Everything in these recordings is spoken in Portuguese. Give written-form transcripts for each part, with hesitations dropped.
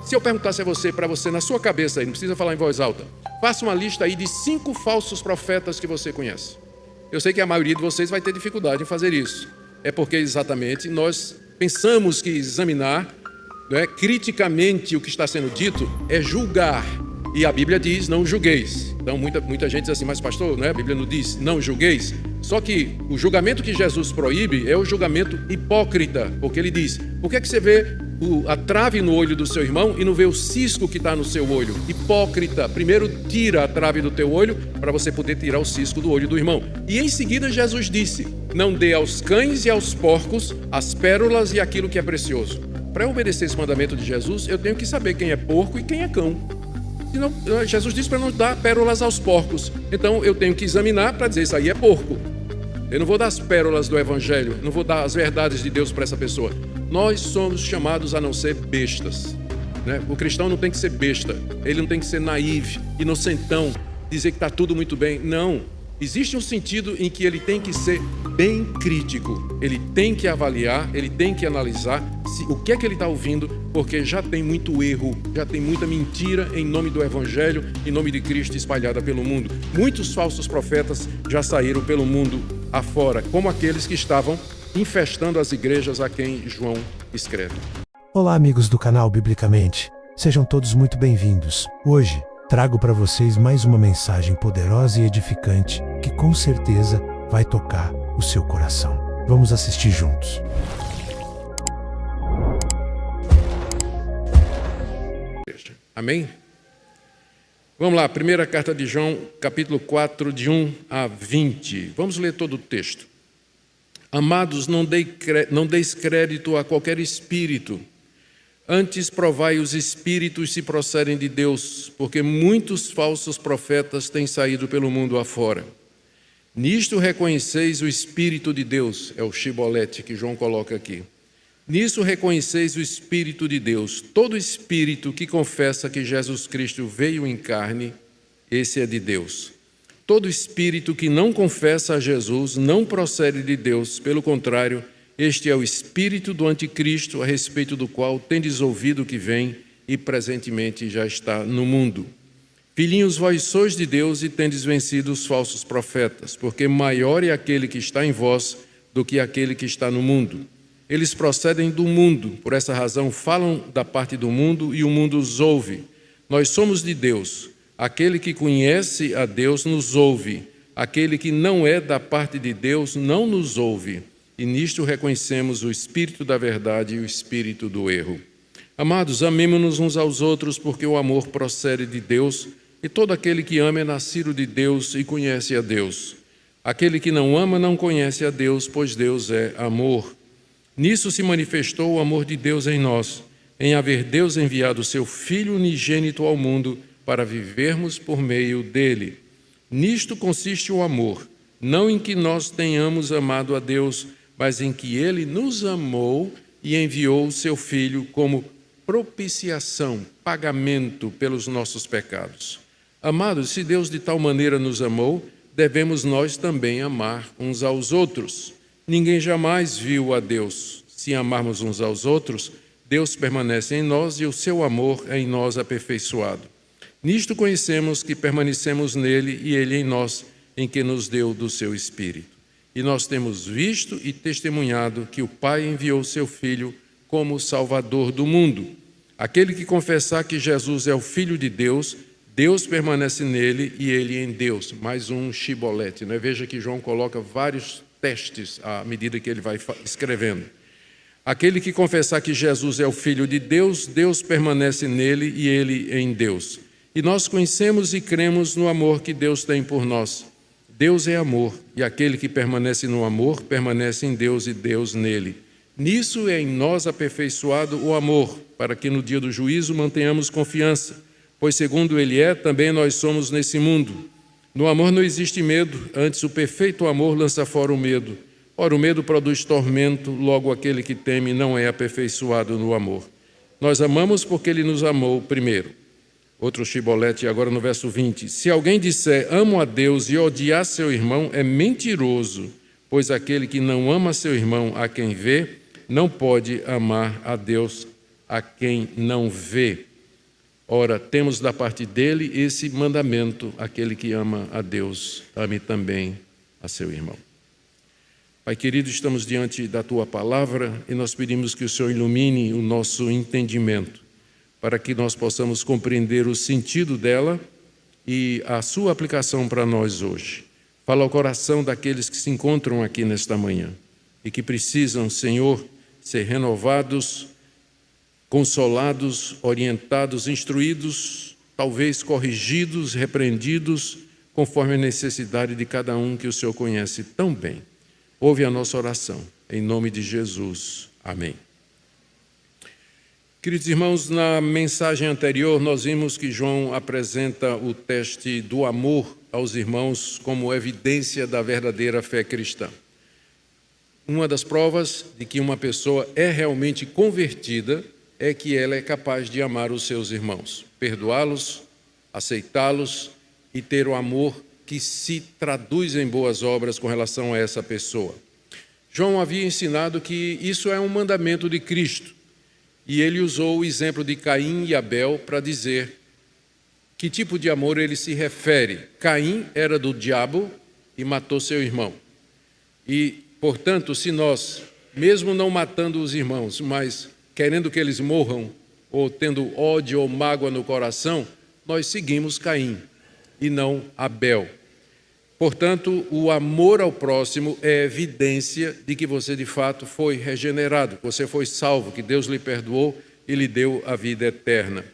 Se eu perguntasse a você, para você, na sua cabeça aí, não precisa falar em voz alta, faça uma lista aí de 5 falsos profetas que você conhece. Eu sei que a maioria de vocês vai ter dificuldade em fazer isso. É porque exatamente nós pensamos que examinar, criticamente o que está sendo dito é julgar. E a Bíblia diz, não julgueis. Então muita gente diz assim, mas pastor, a Bíblia não diz, não julgueis. Só que o julgamento que Jesus proíbe é o julgamento hipócrita. Porque ele diz, por que você vê a trave no olho do seu irmão e não vê o cisco que está no seu olho? Hipócrita, primeiro tira a trave do teu olho para você poder tirar o cisco do olho do irmão. E em seguida Jesus disse, não dê aos cães e aos porcos as pérolas e aquilo que é precioso. Para eu obedecer esse mandamento de Jesus, eu tenho que saber quem é porco e quem é cão. Senão, Jesus disse para não dar pérolas aos porcos. Então eu tenho que examinar para dizer, isso aí é porco. Eu não vou dar as pérolas do Evangelho, não vou dar as verdades de Deus para essa pessoa. Nós somos chamados a não ser bestas. O cristão não tem que ser besta, ele não tem que ser naíve, inocentão, dizer que está tudo muito bem. Não. Existe um sentido em que ele tem que ser bem crítico. Ele tem que avaliar, ele tem que analisar o que é que ele está ouvindo, porque já tem muito erro, já tem muita mentira em nome do Evangelho, em nome de Cristo espalhada pelo mundo. Muitos falsos profetas já saíram pelo mundo afora, como aqueles que estavam infestando as igrejas a quem João escreve. Olá, amigos do canal Biblicamente. Sejam todos muito bem-vindos. Hoje, trago para vocês mais uma mensagem poderosa e edificante que com certeza vai tocar o seu coração. Vamos assistir juntos. Amém? Vamos lá, primeira carta de João, capítulo 4, de 1 a 20. Vamos ler todo o texto. Amados, não deis crédito a qualquer espírito. Antes provai os espíritos se procedem de Deus, porque muitos falsos profetas têm saído pelo mundo afora. Nisto reconheceis o Espírito de Deus, é o chibolete que João coloca aqui. Nisso reconheceis o Espírito de Deus. Todo espírito que confessa que Jesus Cristo veio em carne, esse é de Deus. Todo espírito que não confessa a Jesus não procede de Deus, pelo contrário, este é o espírito do anticristo, a respeito do qual tendes ouvido que vem e presentemente já está no mundo. Filhinhos, vós sois de Deus e tendes vencido os falsos profetas, porque maior é aquele que está em vós do que aquele que está no mundo. Eles procedem do mundo, por essa razão falam da parte do mundo e o mundo os ouve. Nós somos de Deus. Aquele que conhece a Deus nos ouve. Aquele que não é da parte de Deus não nos ouve. E nisto reconhecemos o espírito da verdade e o espírito do erro. Amados, amemo-nos uns aos outros, porque o amor procede de Deus, e todo aquele que ama é nascido de Deus e conhece a Deus. Aquele que não ama não conhece a Deus, pois Deus é amor. Nisso se manifestou o amor de Deus em nós, em haver Deus enviado o seu Filho unigênito ao mundo para vivermos por meio dele. Nisto consiste o amor, não em que nós tenhamos amado a Deus, mas em que ele nos amou e enviou o seu Filho como propiciação, pagamento pelos nossos pecados. Amados, se Deus de tal maneira nos amou, devemos nós também amar uns aos outros. Ninguém jamais viu a Deus. Se amarmos uns aos outros, Deus permanece em nós e o seu amor é em nós aperfeiçoado. Nisto conhecemos que permanecemos nele e ele em nós, em que nos deu do seu Espírito. E nós temos visto e testemunhado que o Pai enviou o seu Filho como o Salvador do mundo. Aquele que confessar que Jesus é o Filho de Deus, Deus permanece nele e ele em Deus. Mais um chibolete, né? Veja que João coloca vários testes à medida que ele vai escrevendo. Aquele que confessar que Jesus é o Filho de Deus, Deus permanece nele e ele em Deus. E nós conhecemos e cremos no amor que Deus tem por nós. Deus é amor, e aquele que permanece no amor, permanece em Deus e Deus nele. Nisso é em nós aperfeiçoado o amor, para que no dia do juízo mantenhamos confiança, pois segundo ele é, também nós somos nesse mundo. No amor não existe medo, antes o perfeito amor lança fora o medo. Ora, o medo produz tormento, logo aquele que teme não é aperfeiçoado no amor. Nós amamos porque ele nos amou primeiro. Outro chibolete agora no verso 20. Se alguém disser, amo a Deus e odiar seu irmão, é mentiroso, pois aquele que não ama seu irmão a quem vê, não pode amar a Deus a quem não vê. Ora, temos da parte dele esse mandamento: aquele que ama a Deus, ame também a seu irmão. Pai querido, estamos diante da Tua palavra e nós pedimos que o Senhor ilumine o nosso entendimento, para que nós possamos compreender o sentido dela e a sua aplicação para nós hoje. Fala ao coração daqueles que se encontram aqui nesta manhã e que precisam, Senhor, ser renovados, consolados, orientados, instruídos, talvez corrigidos, repreendidos, conforme a necessidade de cada um que o Senhor conhece tão bem. Ouve a nossa oração, em nome de Jesus. Amém. Queridos irmãos, na mensagem anterior nós vimos que João apresenta o teste do amor aos irmãos como evidência da verdadeira fé cristã. Uma das provas de que uma pessoa é realmente convertida é que ela é capaz de amar os seus irmãos, perdoá-los, aceitá-los e ter o amor que se traduz em boas obras com relação a essa pessoa. João havia ensinado que isso é um mandamento de Cristo, e ele usou o exemplo de Caim e Abel para dizer que tipo de amor ele se refere. Caim era do diabo e matou seu irmão. E, portanto, se nós, mesmo não matando os irmãos, mas querendo que eles morram, ou tendo ódio ou mágoa no coração, nós seguimos Caim e não Abel. Portanto, o amor ao próximo é evidência de que você de fato foi regenerado, que você foi salvo, que Deus lhe perdoou e lhe deu a vida eterna.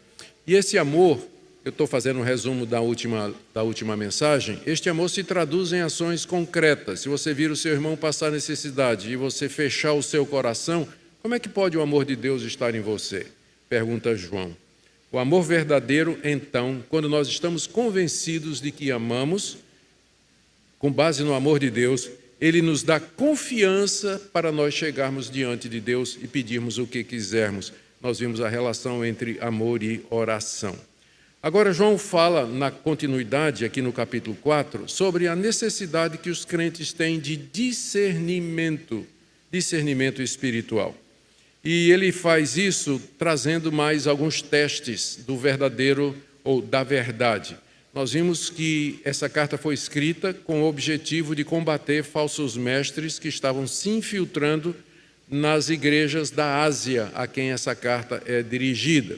E esse amor, eu estou fazendo um resumo da última mensagem, este amor se traduz em ações concretas. Se você vir o seu irmão passar necessidade e você fechar o seu coração, como é que pode o amor de Deus estar em você? Pergunta João. O amor verdadeiro, então, quando nós estamos convencidos de que amamos, com base no amor de Deus, ele nos dá confiança para nós chegarmos diante de Deus e pedirmos o que quisermos. Nós vimos a relação entre amor e oração. Agora, João fala na continuidade, aqui no capítulo 4, sobre a necessidade que os crentes têm de discernimento espiritual. E ele faz isso trazendo mais alguns testes do verdadeiro ou da verdade. Nós vimos que essa carta foi escrita com o objetivo de combater falsos mestres que estavam se infiltrando nas igrejas da Ásia, a quem essa carta é dirigida.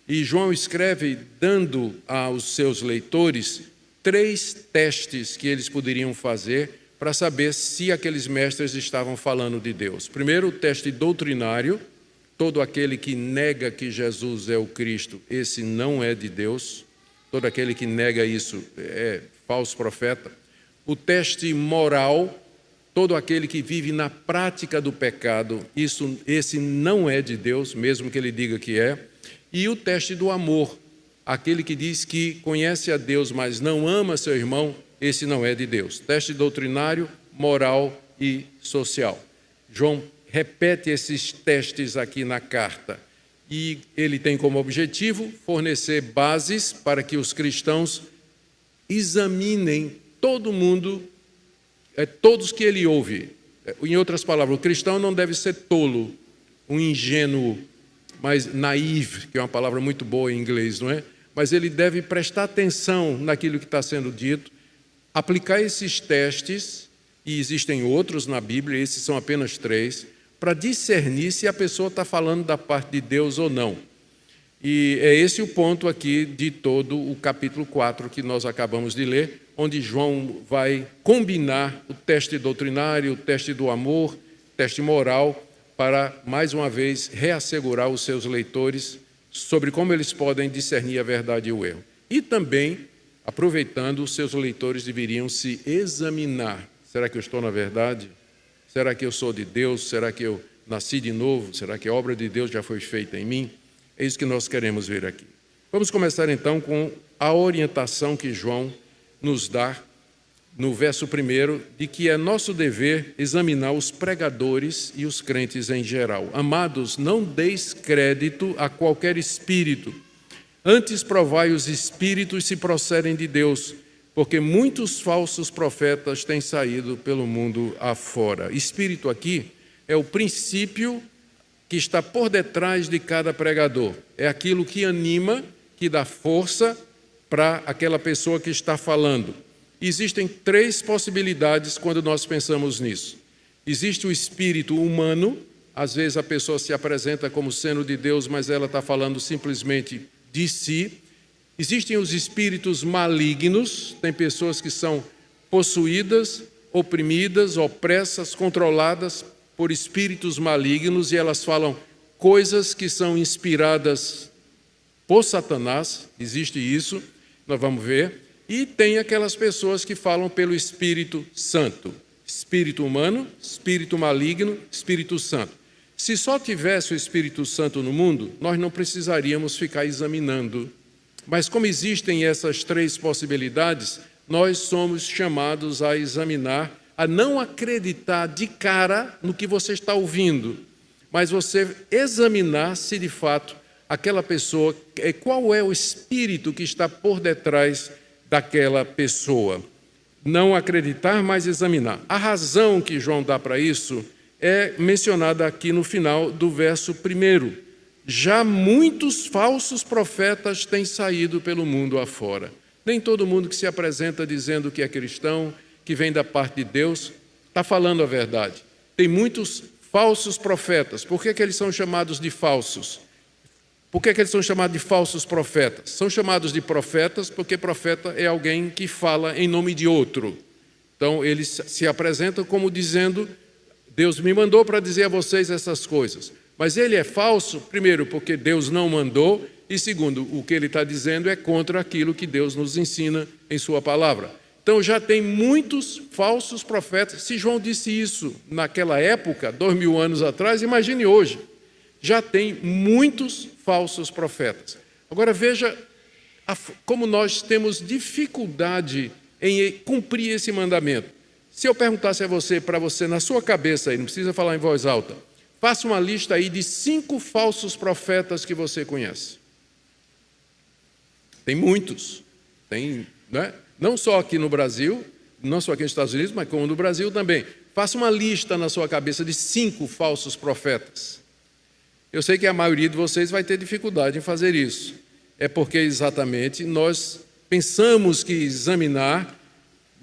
E João escreve dando aos seus leitores 3 testes que eles poderiam fazer para saber se aqueles mestres estavam falando de Deus. Primeiro, o teste doutrinário. Todo aquele que nega que Jesus é o Cristo, esse não é de Deus. Todo aquele que nega isso é falso profeta. O teste moral, todo aquele que vive na prática do pecado, esse não é de Deus, mesmo que ele diga que é. E o teste do amor, aquele que diz que conhece a Deus, mas não ama seu irmão, esse não é de Deus. Teste doutrinário, moral e social. João repete esses testes aqui na carta. E ele tem como objetivo fornecer bases para que os cristãos examinem todo mundo, todos que ele ouve. Em outras palavras, o cristão não deve ser tolo, um ingênuo, mas naive, que é uma palavra muito boa em inglês, não é? Mas ele deve prestar atenção naquilo que está sendo dito, aplicar esses testes, e existem outros na Bíblia, esses são apenas 3, para discernir se a pessoa está falando da parte de Deus ou não. E é esse o ponto aqui de todo o capítulo 4 que nós acabamos de ler, onde João vai combinar o teste doutrinário, o teste do amor, o teste moral, para, mais uma vez, reassegurar os seus leitores sobre como eles podem discernir a verdade e o erro. E também, aproveitando, os seus leitores deveriam se examinar. Será que eu estou na verdade? Será que eu sou de Deus? Será que eu nasci de novo? Será que a obra de Deus já foi feita em mim? É isso que nós queremos ver aqui. Vamos começar então com a orientação que João nos dá no verso 1, de que é nosso dever examinar os pregadores e os crentes em geral. Amados, não deis crédito a qualquer espírito, antes provai os espíritos se procedem de Deus, porque muitos falsos profetas têm saído pelo mundo afora. Espírito aqui é o princípio que está por detrás de cada pregador. É aquilo que anima, que dá força para aquela pessoa que está falando. Existem 3 possibilidades quando nós pensamos nisso. Existe o espírito humano, às vezes a pessoa se apresenta como sendo de Deus, mas ela está falando simplesmente de si. Existem os espíritos malignos, tem pessoas que são possuídas, oprimidas, opressas, controladas por espíritos malignos, e elas falam coisas que são inspiradas por Satanás, existe isso, nós vamos ver. E tem aquelas pessoas que falam pelo Espírito Santo, espírito humano, espírito maligno, Espírito Santo. Se só tivesse o Espírito Santo no mundo, nós não precisaríamos ficar examinando. Mas como existem essas 3 possibilidades, nós somos chamados a examinar, a não acreditar de cara no que você está ouvindo, mas você examinar se de fato aquela pessoa, qual é o espírito que está por detrás daquela pessoa. Não acreditar, mas examinar. A razão que João dá para isso é mencionada aqui no final do verso 1. Já muitos falsos profetas têm saído pelo mundo afora. Nem todo mundo que se apresenta dizendo que é cristão, que vem da parte de Deus, está falando a verdade. Tem muitos falsos profetas. Por que eles são chamados de falsos? Por que eles são chamados de falsos profetas? São chamados de profetas porque profeta é alguém que fala em nome de outro. Então, eles se apresentam como dizendo, Deus me mandou para dizer a vocês essas coisas. Mas ele é falso, primeiro, porque Deus não mandou, e segundo, o que ele está dizendo é contra aquilo que Deus nos ensina em sua palavra. Então, já tem muitos falsos profetas. Se João disse isso naquela época, 2000 anos atrás, imagine hoje. Já tem muitos falsos profetas. Agora veja como nós temos dificuldade em cumprir esse mandamento. Se eu perguntasse a você, para você, na sua cabeça, aí, não precisa falar em voz alta, faça uma lista aí de 5 falsos profetas que você conhece. Tem muitos. Tem, né? Não só aqui no Brasil, não só aqui nos Estados Unidos, mas como no Brasil também. Faça uma lista na sua cabeça de 5 falsos profetas. Eu sei que a maioria de vocês vai ter dificuldade em fazer isso. É porque exatamente nós pensamos que examinar,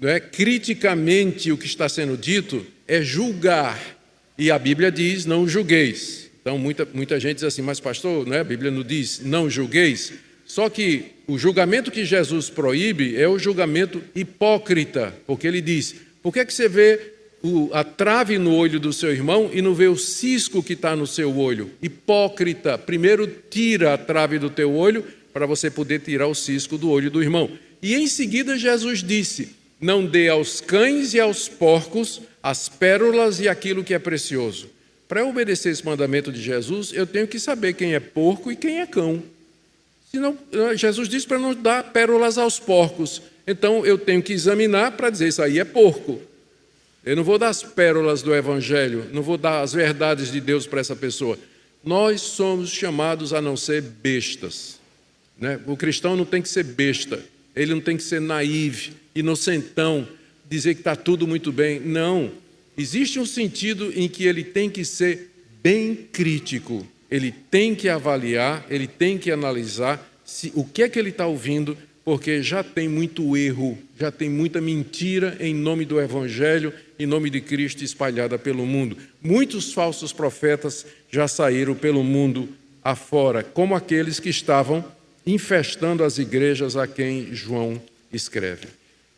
né, criticamente o que está sendo dito é julgar. E a Bíblia diz, não julgueis. Então muita gente diz assim, mas pastor, né, a Bíblia não diz, não julgueis. Só que o julgamento que Jesus proíbe é o julgamento hipócrita, porque ele diz, por que você vê a trave no olho do seu irmão e não vê o cisco que está no seu olho? Hipócrita, primeiro tira a trave do teu olho para você poder tirar o cisco do olho do irmão. E em seguida Jesus disse, não dê aos cães e aos porcos as pérolas e aquilo que é precioso. Para eu obedecer esse mandamento de Jesus, eu tenho que saber quem é porco e quem é cão. Senão, Jesus disse para não dar pérolas aos porcos. Então, eu tenho que examinar para dizer, isso aí é porco. Eu não vou dar as pérolas do Evangelho, não vou dar as verdades de Deus para essa pessoa. Nós somos chamados a não ser bestas, né? O cristão não tem que ser besta, ele não tem que ser naíve, inocentão, dizer que está tudo muito bem. Não. Existe um sentido em que ele tem que ser bem crítico. Ele tem que avaliar, ele tem que analisar o que é que ele está ouvindo, porque já tem muito erro, já tem muita mentira em nome do Evangelho, em nome de Cristo espalhada pelo mundo. Muitos falsos profetas já saíram pelo mundo afora, como aqueles que estavam infestando as igrejas a quem João escreve.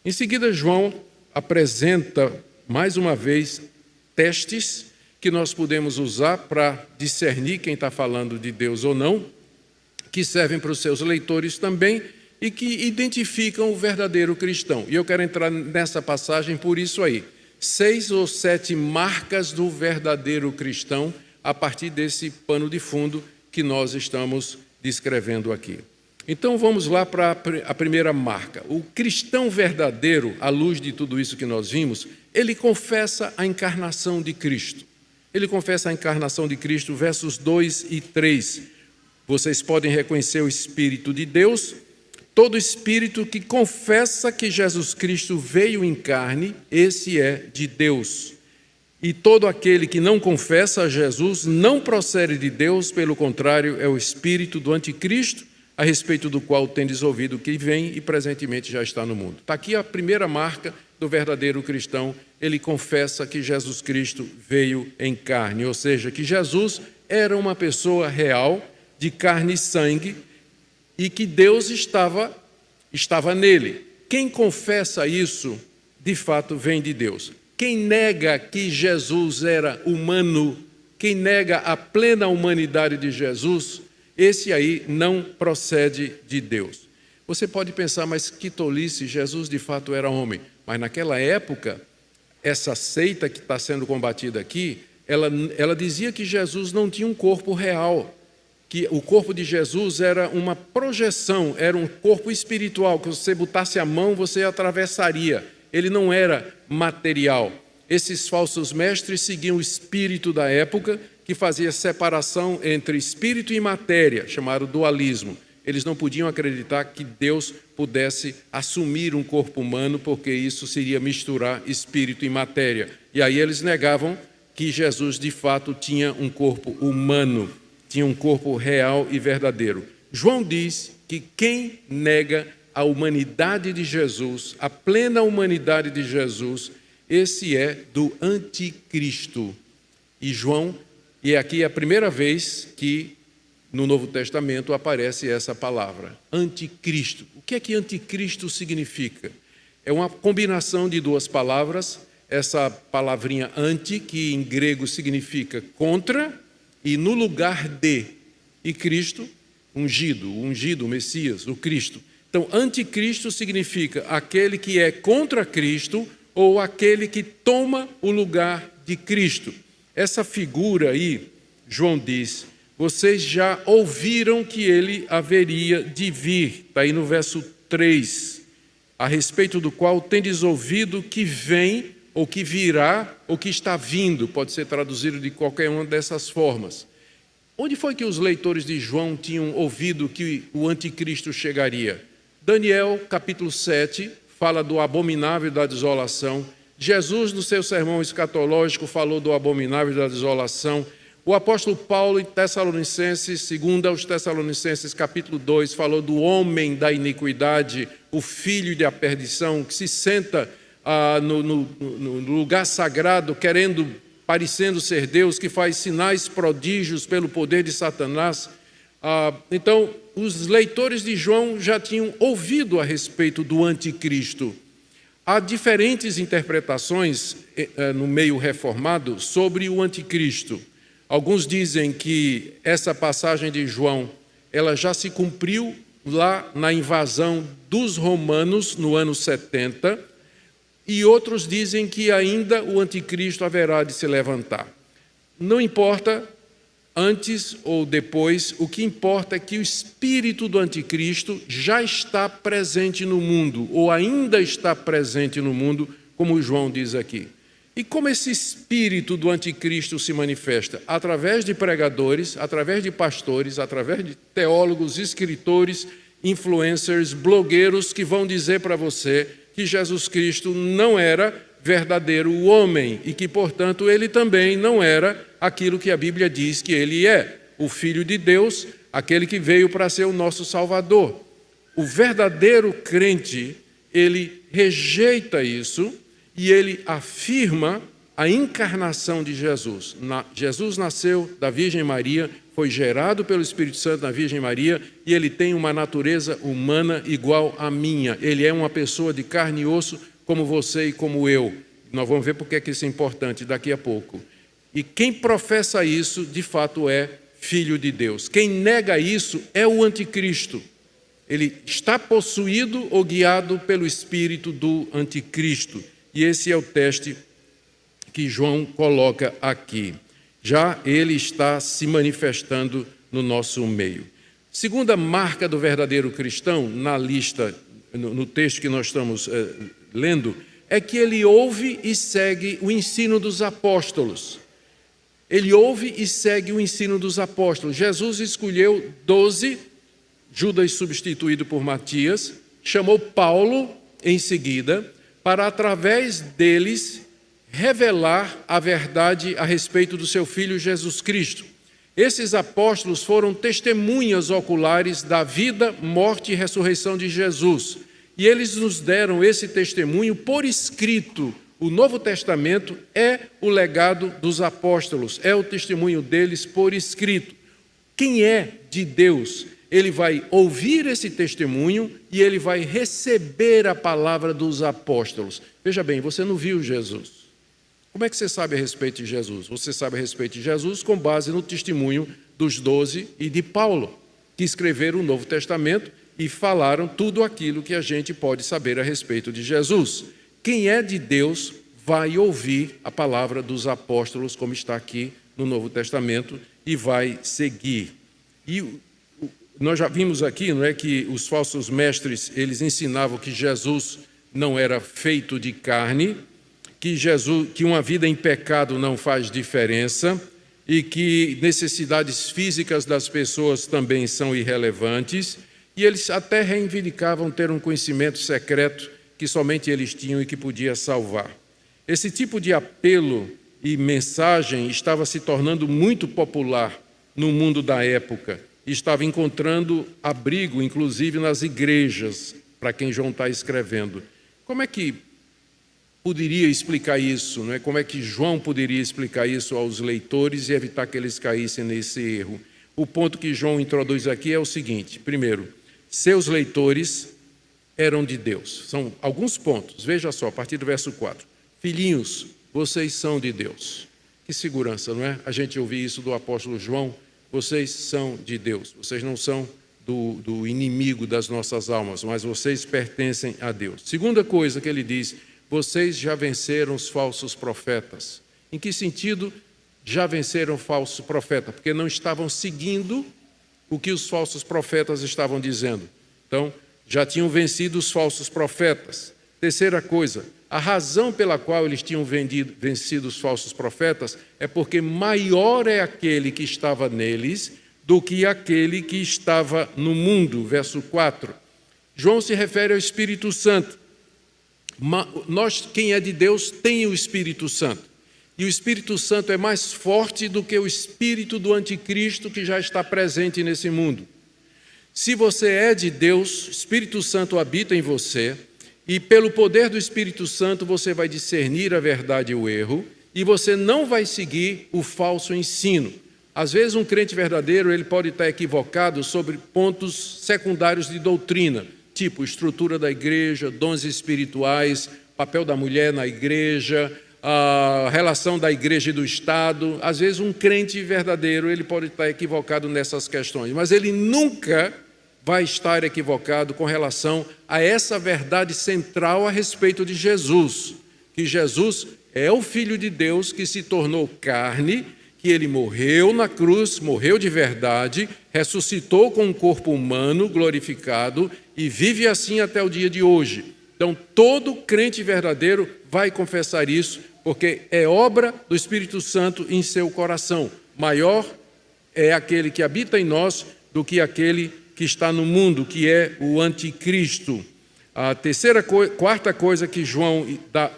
Em seguida, João apresenta, mais uma vez, testes que nós podemos usar para discernir quem está falando de Deus ou não, que servem para os seus leitores também e que identificam o verdadeiro cristão. E eu quero entrar nessa passagem por isso aí. 6 ou 7 marcas do verdadeiro cristão a partir desse pano de fundo que nós estamos descrevendo aqui. Então vamos lá para a primeira marca. O cristão verdadeiro, à luz de tudo isso que nós vimos, ele confessa a encarnação de Cristo. Ele confessa a encarnação de Cristo, versos 2 e 3. Vocês podem reconhecer o Espírito de Deus. Todo espírito que confessa que Jesus Cristo veio em carne, esse é de Deus. E todo aquele que não confessa a Jesus não procede de Deus, pelo contrário, é o espírito do anticristo, a respeito do qual tendes ouvido que vem e presentemente já está no mundo. Está aqui a primeira marca do verdadeiro cristão. Ele confessa que Jesus Cristo veio em carne, ou seja, que Jesus era uma pessoa real, de carne e sangue, e que Deus estava nele. Quem confessa isso, de fato, vem de Deus. Quem nega que Jesus era humano, quem nega a plena humanidade de Jesus, esse aí não procede de Deus. Você pode pensar, mas que tolice, Jesus de fato era homem. Mas naquela época, essa seita que está sendo combatida aqui, ela dizia que Jesus não tinha um corpo real, que o corpo de Jesus era uma projeção, era um corpo espiritual, que você botasse a mão, você atravessaria. Ele não era material. Esses falsos mestres seguiam o espírito da época, que fazia separação entre espírito e matéria, chamado dualismo. Eles não podiam acreditar que Deus pudesse assumir um corpo humano, porque isso seria misturar espírito e matéria. E aí eles negavam que Jesus, de fato, tinha um corpo humano, tinha um corpo real e verdadeiro. João diz que quem nega a humanidade de Jesus, a plena humanidade de Jesus, esse é do anticristo. E aqui é a primeira vez que no Novo Testamento aparece essa palavra, anticristo. O que é que anticristo significa? É uma combinação de duas palavras, essa palavrinha anti, que em grego significa contra, e no lugar de, e Cristo, ungido, o Messias, o Cristo. Então, anticristo significa aquele que é contra Cristo ou aquele que toma o lugar de Cristo. Essa figura aí, João diz, vocês já ouviram que ele haveria de vir, está aí no verso 3, a respeito do qual tendes ouvido que vem, ou que virá, ou que está vindo, pode ser traduzido de qualquer uma dessas formas. Onde foi que os leitores de João tinham ouvido que o anticristo chegaria? Daniel, capítulo 7, fala do abominável da desolação. Jesus, no seu sermão escatológico, falou do abominável da desolação. O apóstolo Paulo, em Tessalonicenses, segundo aos Tessalonicenses, capítulo 2, falou do homem da iniquidade, o filho da perdição, que se senta no lugar sagrado, parecendo ser Deus, que faz sinais prodígios pelo poder de Satanás. Então, os leitores de João já tinham ouvido a respeito do anticristo. Há diferentes interpretações no meio reformado sobre o anticristo. Alguns dizem que essa passagem de João, ela já se cumpriu lá na invasão dos romanos no ano 70, e outros dizem que ainda o anticristo haverá de se levantar. Não importa antes ou depois, o que importa é que o espírito do anticristo já está presente no mundo, ou ainda está presente no mundo, como João diz aqui. E como esse espírito do anticristo se manifesta? Através de pregadores, através de pastores, através de teólogos, escritores, influencers, blogueiros que vão dizer para você que Jesus Cristo não era verdadeiro homem e que, portanto, ele também não era aquilo que a Bíblia diz que ele é, o Filho de Deus, aquele que veio para ser o nosso Salvador. O verdadeiro crente, ele rejeita isso e ele afirma a encarnação de Jesus. Jesus nasceu da Virgem Maria, foi gerado pelo Espírito Santo na Virgem Maria e ele tem uma natureza humana igual à minha. Ele é uma pessoa de carne e osso como você e como eu. Nós vamos ver porque é que isso é importante daqui a pouco. E quem professa isso, de fato, é filho de Deus. Quem nega isso é o anticristo. Ele está possuído ou guiado pelo espírito do anticristo. E esse é o teste que João coloca aqui. Já ele está se manifestando no nosso meio. Segunda marca do verdadeiro cristão, na lista, no texto que nós estamos lendo, é que ele ouve e segue o ensino dos apóstolos. Ele ouve e segue o ensino dos apóstolos. Jesus escolheu 12, Judas substituído por Matias, chamou Paulo em seguida, para através deles revelar a verdade a respeito do seu Filho Jesus Cristo. Esses apóstolos foram testemunhas oculares da vida, morte e ressurreição de Jesus. E eles nos deram esse testemunho por escrito. O Novo Testamento é o legado dos apóstolos, é o testemunho deles por escrito. Quem é de Deus, ele vai ouvir esse testemunho e ele vai receber a palavra dos apóstolos. Veja bem, você não viu Jesus. Como é que você sabe a respeito de Jesus? Você sabe a respeito de Jesus com base no testemunho dos 12 e de Paulo, que escreveram o Novo Testamento e falaram tudo aquilo que a gente pode saber a respeito de Jesus. Quem é de Deus vai ouvir a palavra dos apóstolos, como está aqui no Novo Testamento, e vai seguir. E nós já vimos aqui, não é, que os falsos mestres, eles ensinavam que Jesus não era feito de carne, que uma vida em pecado não faz diferença e que necessidades físicas das pessoas também são irrelevantes, e eles até reivindicavam ter um conhecimento secreto que somente eles tinham e que podia salvar. Esse tipo de apelo e mensagem estava se tornando muito popular no mundo da época e estava encontrando abrigo, inclusive, nas igrejas, para quem João está escrevendo. Como é que poderia explicar isso, não é? Como é que João poderia explicar isso aos leitores e evitar que eles caíssem nesse erro? O ponto que João introduz aqui é o seguinte: primeiro, seus leitores eram de Deus. São alguns pontos, veja só, a partir do verso 4. Filhinhos, vocês são de Deus. Que segurança, não é? A gente ouvir isso do apóstolo João. Vocês são de Deus. Vocês não são do inimigo das nossas almas, mas vocês pertencem a Deus. Segunda coisa que ele diz: vocês já venceram os falsos profetas. Em que sentido já venceram o falso profeta? Porque não estavam seguindo o que os falsos profetas estavam dizendo. Então, já tinham vencido os falsos profetas. Terceira coisa, a razão pela qual eles tinham vencido os falsos profetas é porque maior é aquele que estava neles do que aquele que estava no mundo. Verso 4. João se refere ao Espírito Santo. Nós, quem é de Deus, tem o Espírito Santo. E o Espírito Santo é mais forte do que o espírito do anticristo que já está presente nesse mundo. Se você é de Deus, o Espírito Santo habita em você, e pelo poder do Espírito Santo você vai discernir a verdade e o erro, e você não vai seguir o falso ensino. Às vezes um crente verdadeiro ele pode estar equivocado sobre pontos secundários de doutrina, tipo estrutura da igreja, dons espirituais, papel da mulher na igreja, a relação da igreja e do Estado. Às vezes um crente verdadeiro ele pode estar equivocado nessas questões, mas ele nunca vai estar equivocado com relação a essa verdade central a respeito de Jesus, que Jesus é o Filho de Deus que se tornou carne, que ele morreu na cruz, morreu de verdade, ressuscitou com um corpo humano glorificado e vive assim até o dia de hoje. Então, todo crente verdadeiro vai confessar isso, porque é obra do Espírito Santo em seu coração. Maior é aquele que habita em nós do que aquele que está no mundo, que é o anticristo. A quarta coisa que João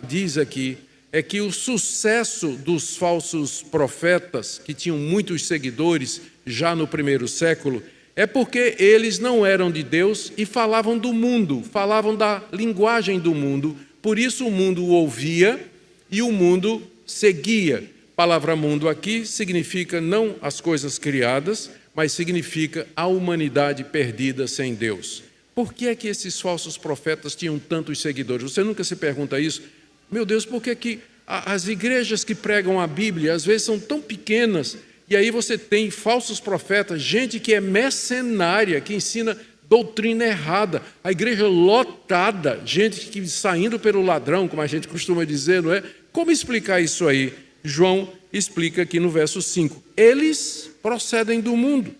diz aqui é que o sucesso dos falsos profetas, que tinham muitos seguidores já no primeiro século, é porque eles não eram de Deus e falavam do mundo, falavam da linguagem do mundo. Por isso o mundo o ouvia e o mundo seguia. A palavra mundo aqui significa não as coisas criadas, mas significa a humanidade perdida sem Deus. Por que é que esses falsos profetas tinham tantos seguidores? Você nunca se pergunta isso? Meu Deus, por que que as igrejas que pregam a Bíblia às vezes são tão pequenas e aí você tem falsos profetas, gente que é mercenária, que ensina doutrina errada, a igreja lotada, gente que saindo pelo ladrão, como a gente costuma dizer, não é? Como explicar isso aí? João explica aqui no verso 5. Eles procedem do mundo.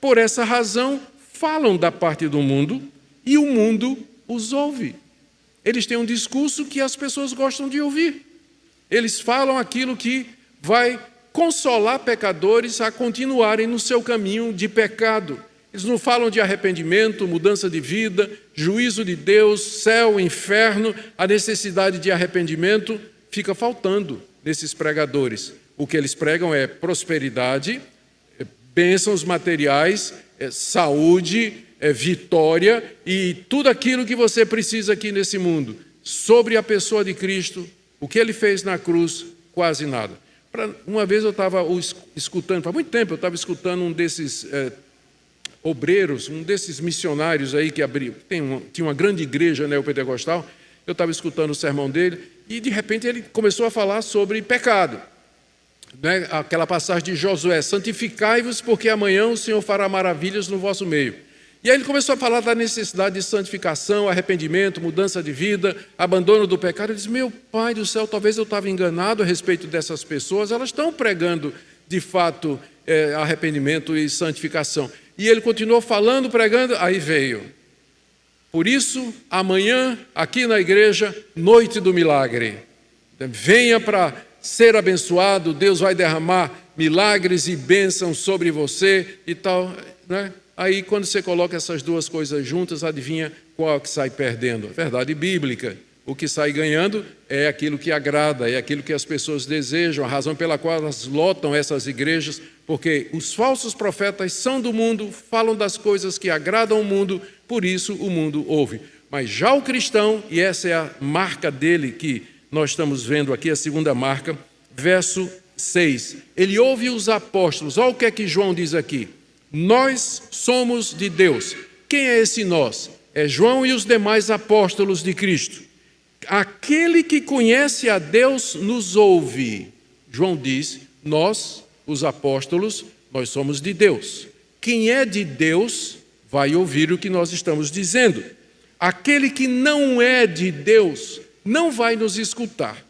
Por essa razão, falam da parte do mundo e o mundo os ouve. Eles têm um discurso que as pessoas gostam de ouvir. Eles falam aquilo que vai consolar pecadores a continuarem no seu caminho de pecado. Eles não falam de arrependimento, mudança de vida, juízo de Deus, céu, inferno. A necessidade de arrependimento fica faltando nesses pregadores. O que eles pregam é prosperidade, bênçãos materiais, saúde, vitória e tudo aquilo que você precisa aqui nesse mundo. Sobre a pessoa de Cristo, o que ele fez na cruz, quase nada. Uma vez eu estava escutando, faz muito tempo eu estava escutando um desses obreiros, um desses missionários aí que abriu, tinha uma grande igreja neopentecostal. Eu estava escutando o sermão dele e de repente ele começou a falar sobre pecado. Né? Aquela passagem de Josué: santificai-vos, porque amanhã o Senhor fará maravilhas no vosso meio. E aí ele começou a falar da necessidade de santificação, arrependimento, mudança de vida, abandono do pecado. Eu disse: meu Pai do céu, talvez eu estava enganado a respeito dessas pessoas, elas estão pregando de fato arrependimento e santificação. E ele continuou falando, pregando, aí veio: por isso, amanhã, aqui na igreja, noite do milagre. Venha para ser abençoado, Deus vai derramar milagres e bênçãos sobre você e tal, né? Aí, quando você coloca essas duas coisas juntas, adivinha qual que sai perdendo? Verdade bíblica. O que sai ganhando é aquilo que agrada, é aquilo que as pessoas desejam, a razão pela qual elas lotam essas igrejas, porque os falsos profetas são do mundo, falam das coisas que agradam o mundo, por isso o mundo ouve. Mas já o cristão, e essa é a marca dele que nós estamos vendo aqui, a segunda marca, verso 6. Ele ouve os apóstolos. Olha o que é que João diz aqui: nós somos de Deus. Quem é esse nós? É João e os demais apóstolos de Cristo. Aquele que conhece a Deus nos ouve. João diz: nós, os apóstolos, nós somos de Deus. Quem é de Deus vai ouvir o que nós estamos dizendo. Aquele que não é de Deus não vai nos escutar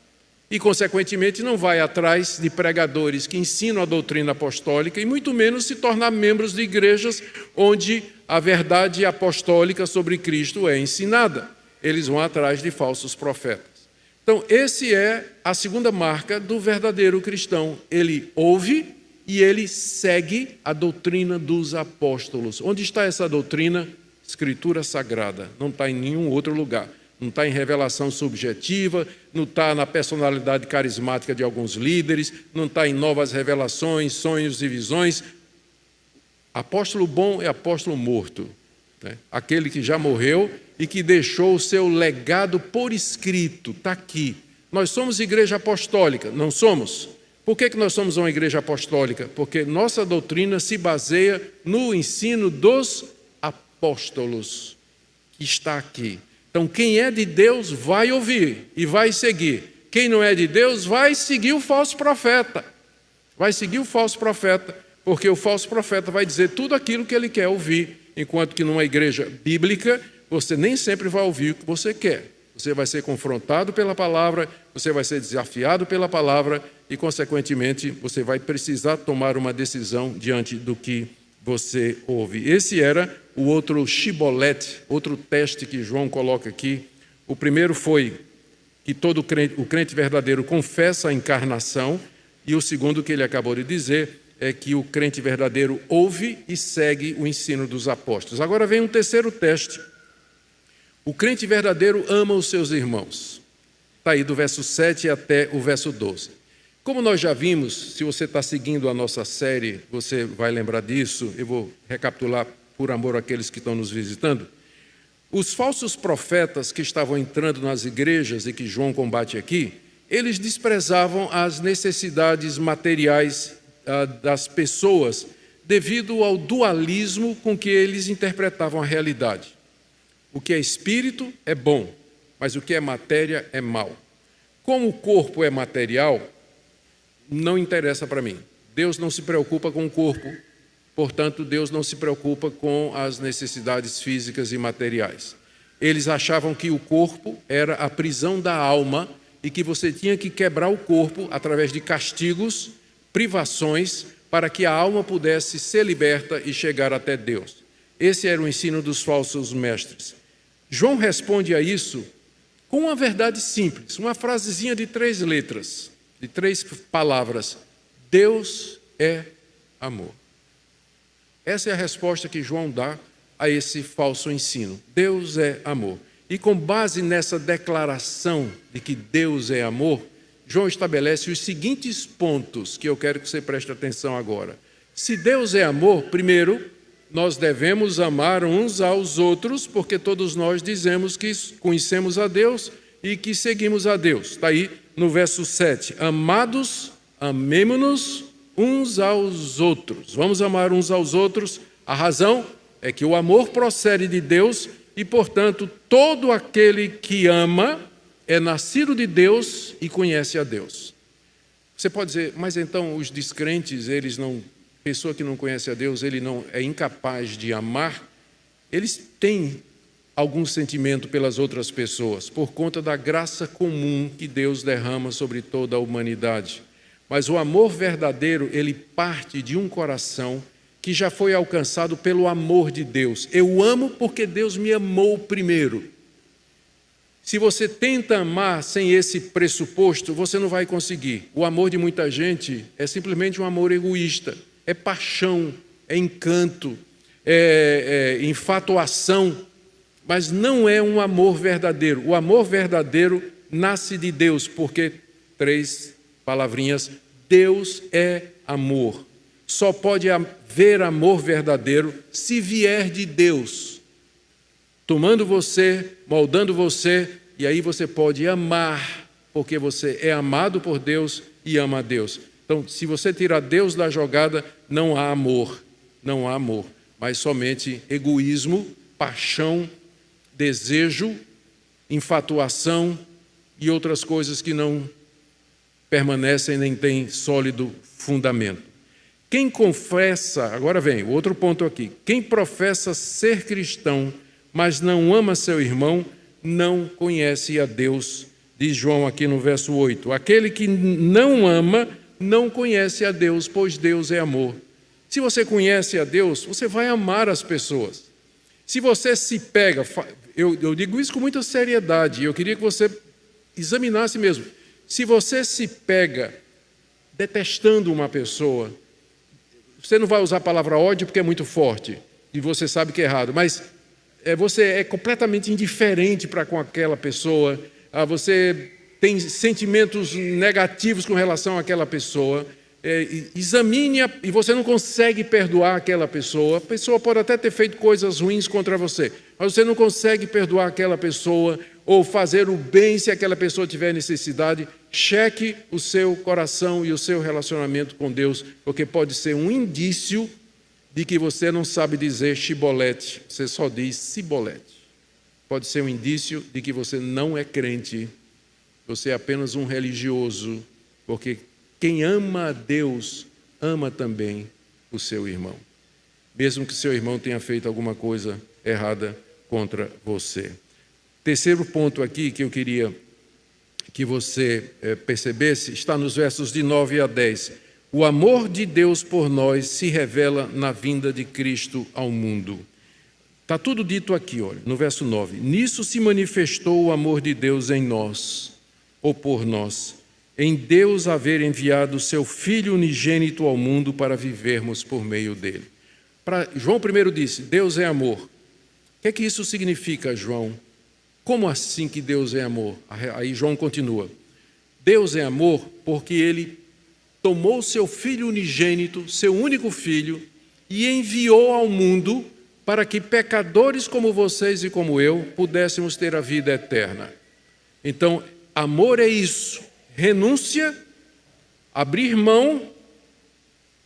e, consequentemente, não vai atrás de pregadores que ensinam a doutrina apostólica e muito menos se tornar membros de igrejas onde a verdade apostólica sobre Cristo é ensinada. Eles vão atrás de falsos profetas. Então, esse é a segunda marca do verdadeiro cristão. Ele ouve e ele segue a doutrina dos apóstolos. Onde está essa doutrina? Escritura Sagrada. Não está em nenhum outro lugar. Não está em revelação subjetiva, não está na personalidade carismática de alguns líderes, não está em novas revelações, sonhos e visões. Apóstolo bom é apóstolo morto, né? Aquele que já morreu e que deixou o seu legado por escrito, está aqui. Nós somos igreja apostólica, não somos? Por que nós somos uma igreja apostólica? Porque nossa doutrina se baseia no ensino dos apóstolos, que está aqui. Então, quem é de Deus vai ouvir e vai seguir. Quem não é de Deus vai seguir o falso profeta. Vai seguir o falso profeta, porque o falso profeta vai dizer tudo aquilo que ele quer ouvir, enquanto que numa igreja bíblica, você nem sempre vai ouvir o que você quer. Você vai ser confrontado pela palavra, você vai ser desafiado pela palavra e, consequentemente, você vai precisar tomar uma decisão diante do que você ouve. Esse era o outro shibolete, outro teste que João coloca aqui. O primeiro foi que o crente verdadeiro confessa a encarnação, e o segundo que ele acabou de dizer é que o crente verdadeiro ouve e segue o ensino dos apóstolos. Agora vem um terceiro teste. O crente verdadeiro ama os seus irmãos. Está aí do verso 7 até o verso 12. Como nós já vimos, se você está seguindo a nossa série, você vai lembrar disso, eu vou recapitular por amor àqueles que estão nos visitando. Os falsos profetas que estavam entrando nas igrejas e que João combate aqui, eles desprezavam as necessidades materiais das pessoas devido ao dualismo com que eles interpretavam a realidade. O que é espírito é bom, mas o que é matéria é mal. Como o corpo é material, não interessa para mim. Deus não se preocupa com o corpo, portanto, Deus não se preocupa com as necessidades físicas e materiais. Eles achavam que o corpo era a prisão da alma e que você tinha que quebrar o corpo através de castigos, privações, para que a alma pudesse ser liberta e chegar até Deus. Esse era o ensino dos falsos mestres. João responde a isso com uma verdade simples, uma frasezinha de 3 letras, de 3 palavras: Deus é amor. Essa é a resposta que João dá a esse falso ensino. Deus é amor. E com base nessa declaração de que Deus é amor, João estabelece os seguintes pontos que eu quero que você preste atenção agora. Se Deus é amor, primeiro, nós devemos amar uns aos outros, porque todos nós dizemos que conhecemos a Deus e que seguimos a Deus. Está aí no verso 7. Amados, amemo-nos uns aos outros. Vamos amar uns aos outros. A razão é que o amor procede de Deus e, portanto, todo aquele que ama é nascido de Deus e conhece a Deus. Você pode dizer, mas então os descrentes, eles não... Pessoa que não conhece a Deus, ele não é incapaz de amar. Eles têm algum sentimento pelas outras pessoas, por conta da graça comum que Deus derrama sobre toda a humanidade. Mas o amor verdadeiro, ele parte de um coração que já foi alcançado pelo amor de Deus. Eu amo porque Deus me amou primeiro. Se você tenta amar sem esse pressuposto, você não vai conseguir. O amor de muita gente é simplesmente um amor egoísta. É paixão, é encanto, é infatuação, mas não é um amor verdadeiro. O amor verdadeiro nasce de Deus, porque, 3 palavrinhas, Deus é amor. Só pode haver amor verdadeiro se vier de Deus, tomando você, moldando você, e aí você pode amar, porque você é amado por Deus e ama a Deus. Então, se você tirar Deus da jogada, não há amor, mas somente egoísmo, paixão, desejo, infatuação e outras coisas que não permanecem nem têm sólido fundamento. Quem confessa, agora vem o outro ponto aqui, quem professa ser cristão, mas não ama seu irmão, não conhece a Deus, diz João aqui no verso 8. Aquele que não ama, não conhece a Deus, pois Deus é amor. Se você conhece a Deus, você vai amar as pessoas. Se você se pega, eu digo isso com muita seriedade, eu queria que você examinasse mesmo. Se você se pega detestando uma pessoa, você não vai usar a palavra ódio porque é muito forte, e você sabe que é errado, mas você é completamente indiferente para com aquela pessoa, você tem sentimentos negativos com relação àquela pessoa, examine-a e você não consegue perdoar aquela pessoa. A pessoa pode até ter feito coisas ruins contra você, mas você não consegue perdoar aquela pessoa ou fazer o bem se aquela pessoa tiver necessidade. Cheque o seu coração e o seu relacionamento com Deus, porque pode ser um indício de que você não sabe dizer chibolete, você só diz cibolete. Pode ser um indício de que você não é crente, você é apenas um religioso, porque quem ama a Deus, ama também o seu irmão, mesmo que seu irmão tenha feito alguma coisa errada contra você. Terceiro ponto aqui que eu queria que você percebesse, está nos versos de 9 a 10. O amor de Deus por nós se revela na vinda de Cristo ao mundo. Está tudo dito aqui, olha, no verso 9. Nisso se manifestou o amor de Deus em nós, ou por nós, em Deus haver enviado o seu Filho unigênito ao mundo para vivermos por meio dele. João primeiro disse, Deus é amor. O que é que isso significa, João? Como assim que Deus é amor? Aí João continua. Deus é amor porque ele tomou o seu Filho unigênito, seu único filho, e enviou ao mundo para que pecadores como vocês e como eu pudéssemos ter a vida eterna. Então, amor é isso, renúncia, abrir mão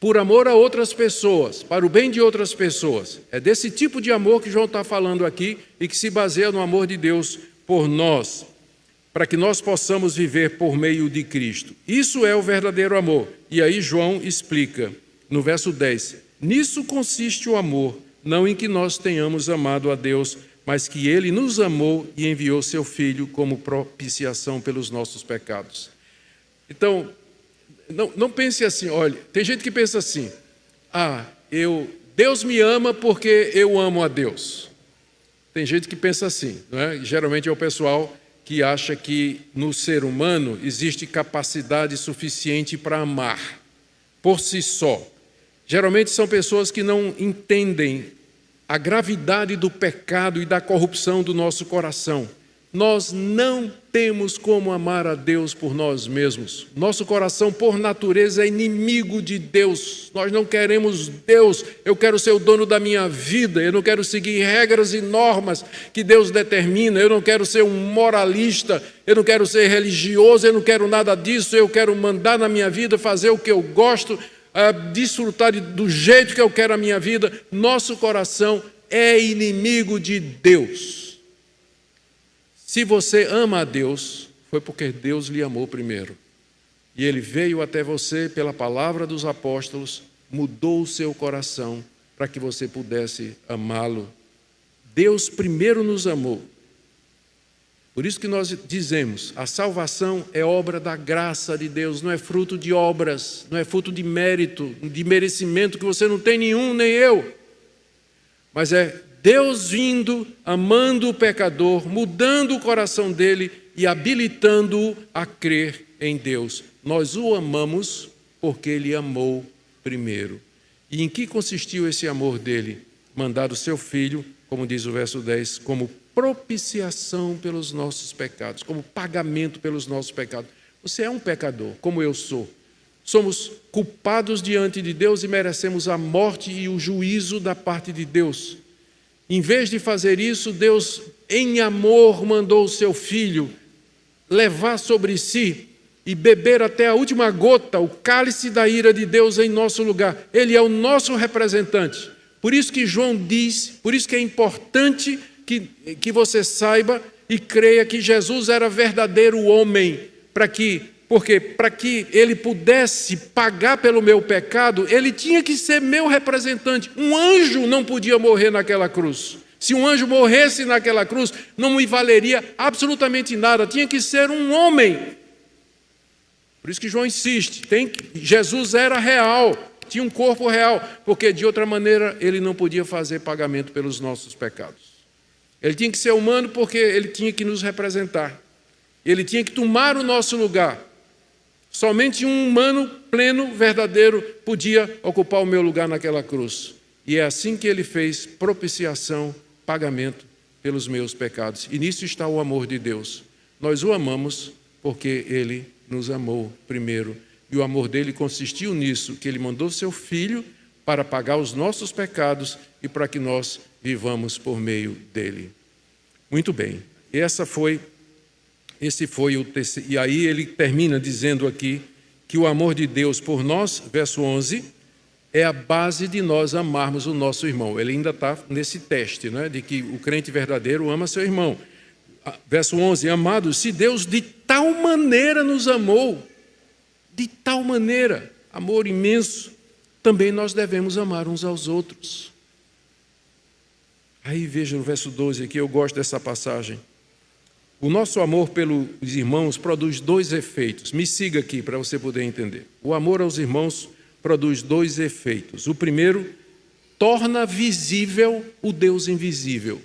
por amor a outras pessoas, para o bem de outras pessoas. É desse tipo de amor que João está falando aqui e que se baseia no amor de Deus por nós, para que nós possamos viver por meio de Cristo. Isso é o verdadeiro amor. E aí João explica, no verso 10, nisso consiste o amor, não em que nós tenhamos amado a Deus, mas que Ele nos amou e enviou Seu Filho como propiciação pelos nossos pecados. Então, não pense assim, olha, tem gente que pensa assim, Deus me ama porque eu amo a Deus. Tem gente que pensa assim, não é? Geralmente é o pessoal que acha que no ser humano existe capacidade suficiente para amar, por si só. Geralmente são pessoas que não entendem a gravidade do pecado e da corrupção do nosso coração. Nós não temos como amar a Deus por nós mesmos. Nosso coração, por natureza, é inimigo de Deus. Nós não queremos Deus. Eu quero ser o dono da minha vida. Eu não quero seguir regras e normas que Deus determina. Eu não quero ser um moralista. Eu não quero ser religioso. Eu não quero nada disso. Eu quero mandar na minha vida, fazer o que eu gosto, desfrutar do jeito que eu quero a minha vida. Nosso coração é inimigo de Deus. Se você ama a Deus, foi porque Deus lhe amou primeiro. E Ele veio até você pela palavra dos apóstolos, mudou o seu coração para que você pudesse amá-lo. Deus primeiro nos amou. Por isso que nós dizemos, a salvação é obra da graça de Deus, não é fruto de obras, não é fruto de mérito, de merecimento, que você não tem nenhum, nem eu. Mas é Deus vindo, amando o pecador, mudando o coração dele e habilitando-o a crer em Deus. Nós o amamos porque ele amou primeiro. E em que consistiu esse amor dele? Mandar o seu filho, como diz o verso 10, como propiciação pelos nossos pecados, como pagamento pelos nossos pecados. Você é um pecador, como eu sou. Somos culpados diante de Deus e merecemos a morte e o juízo da parte de Deus. Em vez de fazer isso, Deus, em amor, mandou o seu Filho levar sobre si e beber até a última gota o cálice da ira de Deus em nosso lugar. Ele é o nosso representante. Por isso que João diz, por isso que é importante que você saiba e creia que Jesus era verdadeiro homem, porque para que ele pudesse pagar pelo meu pecado, ele tinha que ser meu representante. Um anjo não podia morrer naquela cruz. Se um anjo morresse naquela cruz, não me valeria absolutamente nada. Tinha que ser um homem. Por isso que João insiste. Jesus era real, tinha um corpo real, porque de outra maneira ele não podia fazer pagamento pelos nossos pecados. Ele tinha que ser humano porque ele tinha que nos representar. Ele tinha que tomar o nosso lugar. Somente um humano pleno, verdadeiro, podia ocupar o meu lugar naquela cruz. E é assim que ele fez propiciação, pagamento pelos meus pecados. E nisso está o amor de Deus. Nós o amamos porque ele nos amou primeiro. E o amor dele consistiu nisso, que ele mandou seu Filho para pagar os nossos pecados e para que nós vivamos por meio dele. Muito bem. Esse foi o terceiro. E aí ele termina dizendo aqui que o amor de Deus por nós, verso 11, é a base de nós amarmos o nosso irmão. Ele ainda está nesse teste, né, de que o crente verdadeiro ama seu irmão. Verso 11, amados, se Deus de tal maneira nos amou, de tal maneira, amor imenso, também nós devemos amar uns aos outros. Aí veja no verso 12 aqui, eu gosto dessa passagem. O nosso amor pelos irmãos produz dois efeitos. Me siga aqui para você poder entender. O amor aos irmãos produz dois efeitos. O primeiro, torna visível o Deus invisível.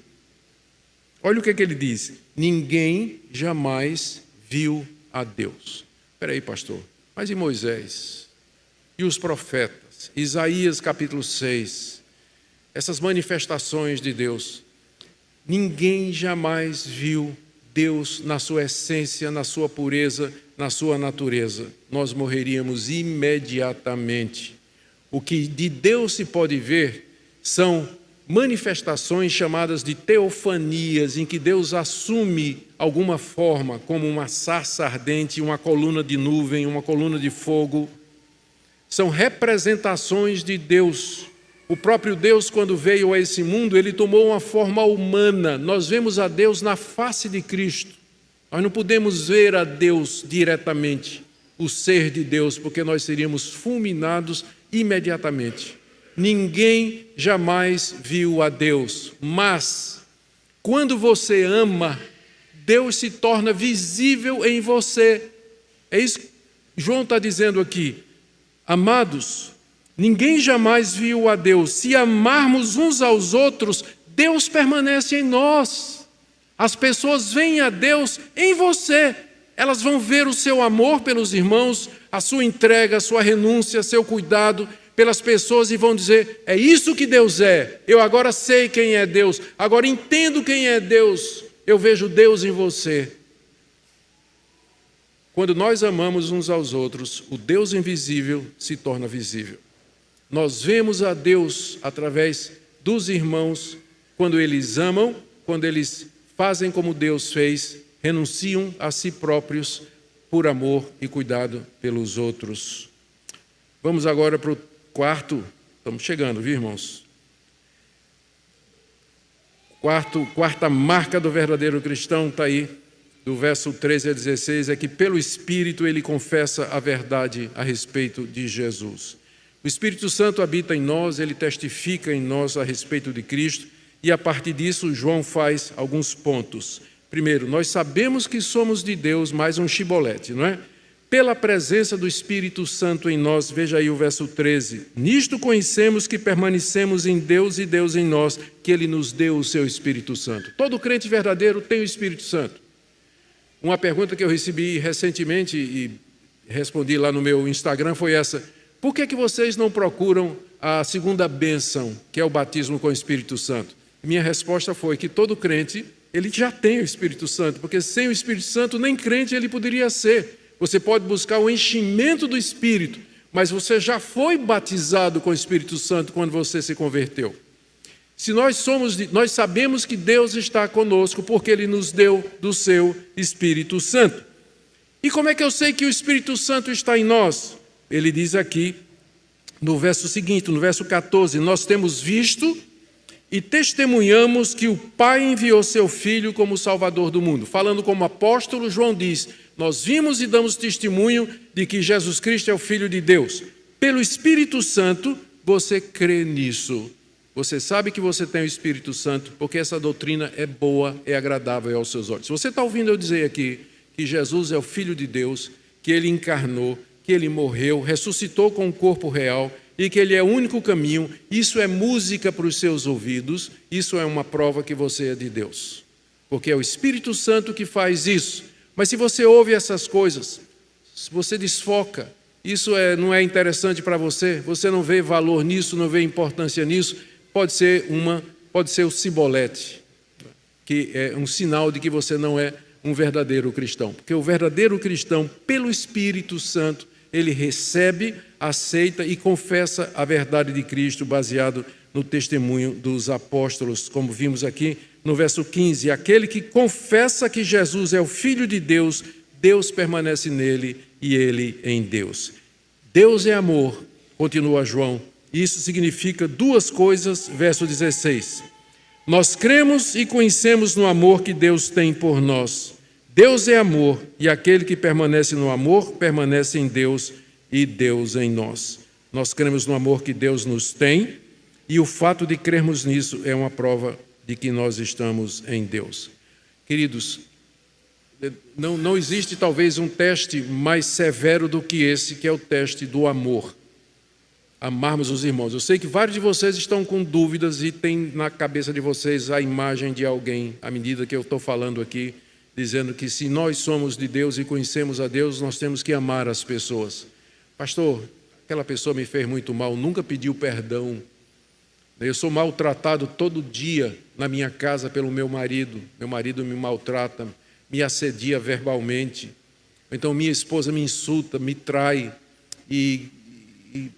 Olha o que ele diz. Ninguém jamais viu a Deus. Espera aí, pastor. Mas e Moisés? E os profetas? Isaías capítulo 6. Essas manifestações de Deus. Ninguém jamais viu Deus na sua essência, na sua pureza, na sua natureza. Nós morreríamos imediatamente. O que de Deus se pode ver são manifestações chamadas de teofanias, em que Deus assume alguma forma, como uma sarça ardente, uma coluna de nuvem, uma coluna de fogo. São representações de Deus. O próprio Deus, quando veio a esse mundo, ele tomou uma forma humana. Nós vemos a Deus na face de Cristo. Nós não podemos ver a Deus diretamente, o ser de Deus, porque nós seríamos fulminados imediatamente. Ninguém jamais viu a Deus, mas quando você ama, Deus se torna visível em você. É isso que João está dizendo aqui. Amados, ninguém jamais viu a Deus. Se amarmos uns aos outros, Deus permanece em nós. As pessoas veem a Deus em você. Elas vão ver o seu amor pelos irmãos, a sua entrega, a sua renúncia, seu cuidado pelas pessoas e vão dizer, é isso que Deus é. Eu agora sei quem é Deus, agora entendo quem é Deus. eu vejo Deus em você. Quando nós amamos uns aos outros, o Deus invisível se torna visível. Nós vemos a Deus através dos irmãos quando eles amam, quando eles fazem como Deus fez, renunciam a si próprios por amor e cuidado pelos outros. Vamos agora para o quarto, estamos chegando, viu, irmãos? Quarta marca do verdadeiro cristão está aí, do verso 13 a 16, é que pelo Espírito ele confessa a verdade a respeito de Jesus. O Espírito Santo habita em nós, ele testifica em nós a respeito de Cristo, e a partir disso João faz alguns pontos. Primeiro, nós sabemos que somos de Deus, mais um chibolete, não é? Pela presença do Espírito Santo em nós, veja aí o verso 13. Nisto conhecemos que permanecemos em Deus e Deus em nós, que Ele nos deu o seu Espírito Santo. Todo crente verdadeiro tem o Espírito Santo. Uma pergunta que eu recebi recentemente e respondi lá no meu Instagram foi essa: por que vocês não procuram a segunda bênção, que é o batismo com o Espírito Santo? Minha resposta foi que todo crente, ele já tem o Espírito Santo, porque sem o Espírito Santo nem crente ele poderia ser. Você pode buscar o enchimento do Espírito, mas você já foi batizado com o Espírito Santo quando você se converteu. Se nós sabemos que Deus está conosco porque Ele nos deu do seu Espírito Santo. E como é que eu sei que o Espírito Santo está em nós? Ele diz aqui no verso seguinte, no verso 14, nós temos visto e testemunhamos que o Pai enviou seu Filho como Salvador do mundo. Falando como apóstolo, João diz, nós vimos e damos testemunho de que Jesus Cristo é o Filho de Deus. Pelo Espírito Santo, você crê nisso. Você sabe que você tem o Espírito Santo, porque essa doutrina é boa, é agradável aos seus olhos. Se você está ouvindo eu dizer aqui que Jesus é o Filho de Deus, que Ele encarnou, que Ele morreu, ressuscitou com um corpo real e que Ele é o único caminho, isso é música para os seus ouvidos, isso é uma prova que você é de Deus. Porque é o Espírito Santo que faz isso. Mas se você ouve essas coisas, se você desfoca, isso não é interessante para você, você não vê valor nisso, não vê importância nisso, pode ser o cibolete, que é um sinal de que você não é um verdadeiro cristão. Porque o verdadeiro cristão, pelo Espírito Santo, ele recebe, aceita e confessa a verdade de Cristo baseado no testemunho dos apóstolos, como vimos aqui no verso 15. Aquele que confessa que Jesus é o Filho de Deus, Deus permanece nele e ele em Deus. Deus é amor, continua João. Isso significa duas coisas, verso 16. Nós cremos e conhecemos no amor que Deus tem por nós. Deus é amor, e aquele que permanece no amor, permanece em Deus e Deus em nós. Nós cremos no amor que Deus nos tem, e o fato de crermos nisso é uma prova de que nós estamos em Deus. Queridos, não existe talvez um teste mais severo do que esse, que é o teste do amor. Amarmos os irmãos. Eu sei que vários de vocês estão com dúvidas e tem na cabeça de vocês a imagem de alguém, à medida que eu estou falando aqui, dizendo que se nós somos de Deus e conhecemos a Deus, nós temos que amar as pessoas. Pastor, aquela pessoa me fez muito mal, nunca pediu perdão. Eu sou maltratado todo dia na minha casa pelo meu marido me maltrata, me assedia verbalmente. Então minha esposa me insulta, me trai,